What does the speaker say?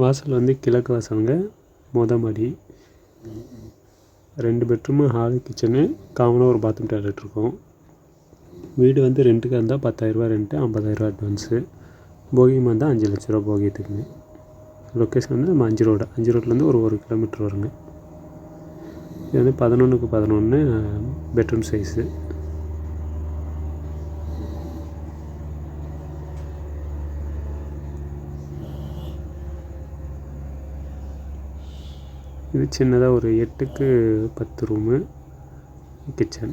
வாசல் வந்து கிழக்கு வாசலுங்க. மாடி 2 பெட்ரூமு, ஹாலு, கிச்சனு, காமனாக ஒரு பாத்ரூம் டாய்லெட் இருக்கும். வீடு வந்து ரெண்ட்டுக்கு இருந்தால் 10,000 ரெண்ட்டு, 50,000 அட்வான்ஸு. போகியமாக இருந்தால் 5 லட்ச ரூபா போகியத்துக்குங்க. லொக்கேஷன் வந்து நம்ம 5 ரோடு. 5 ரோட்லேருந்து ஒரு கிலோமீட்டர் வருங்க. இது வந்து 11க்கு 11 பெட்ரூம் சைஸு. இது சின்னதாக ஒரு 8க்கு 10 ரூமு, கிச்சன்.